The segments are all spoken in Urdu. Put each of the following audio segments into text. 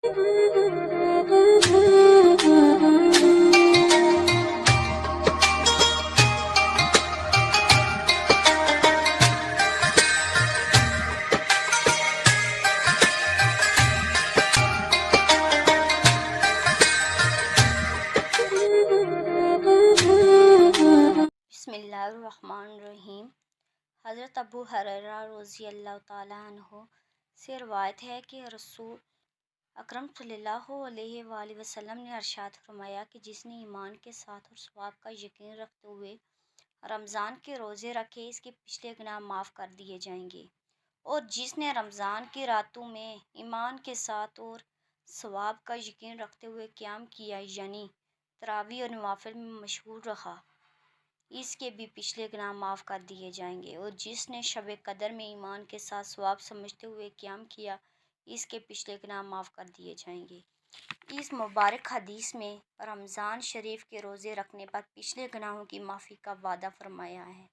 بسم اللہ الرحمن الرحیم۔ حضرت ابو ہریرہ رضی اللہ تعالیٰ عنہ سے روایت ہے کہ رسول اکرم صلی اللہ علیہ وآلہ وسلم نے ارشاد فرمایا کہ جس نے ایمان کے ساتھ اور ثواب کا یقین رکھتے ہوئے رمضان کے روزے رکھے، اس کے پچھلے گناہ معاف کر دیے جائیں گے، اور جس نے رمضان کی راتوں میں ایمان کے ساتھ اور ثواب کا یقین رکھتے ہوئے قیام کیا، یعنی تراویح اور نوافل میں مشغول رہا، اس کے بھی پچھلے گناہ معاف کر دیے جائیں گے، اور جس نے شب قدر میں ایمان کے ساتھ ثواب سمجھتے ہوئے قیام کیا، اس کے پچھلے گناہ معاف کر دیے جائیں گے۔ اس مبارک حدیث میں رمضان شریف کے روزے رکھنے پر پچھلے گناہوں کی معافی کا وعدہ فرمایا ہے،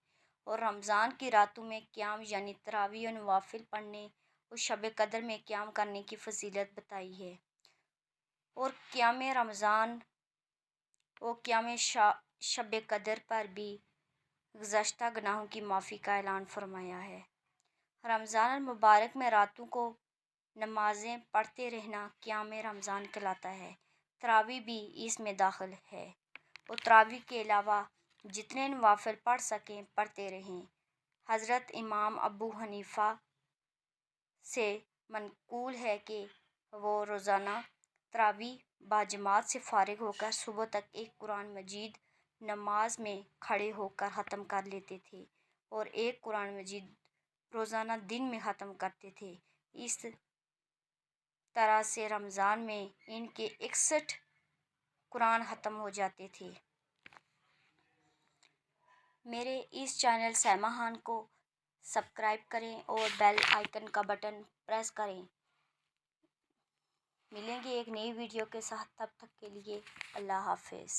اور رمضان کی راتوں میں قیام یعنی تراویح و نوافل پڑھنے اور شب قدر میں قیام کرنے کی فضیلت بتائی ہے، اور قیام رمضان اور قیام شب قدر پر بھی گزشتہ گناہوں کی معافی کا اعلان فرمایا ہے۔ رمضان المبارک میں راتوں کو نمازیں پڑھتے رہنا قیام رمضان کہلاتا ہے۔ تراویح بھی اس میں داخل ہے، اور تراویح کے علاوہ جتنے نوافل پڑھ سکیں پڑھتے رہیں۔ حضرت امام ابو حنیفہ سے منقول ہے کہ وہ روزانہ تراویح باجماعت سے فارغ ہو کر صبح تک ایک قرآن مجید نماز میں کھڑے ہو کر ختم کر لیتے تھے، اور ایک قرآن مجید روزانہ دن میں ختم کرتے تھے۔ اس طرح سے رمضان میں ان کے 61 قرآن ختم ہو جاتے تھے۔ میرے اس چینل سیماحان کو سبسکرائب کریں اور بیل آئیکن کا بٹن پریس کریں۔ ملیں گے ایک نئی ویڈیو کے ساتھ، تب تک کے لیے اللہ حافظ۔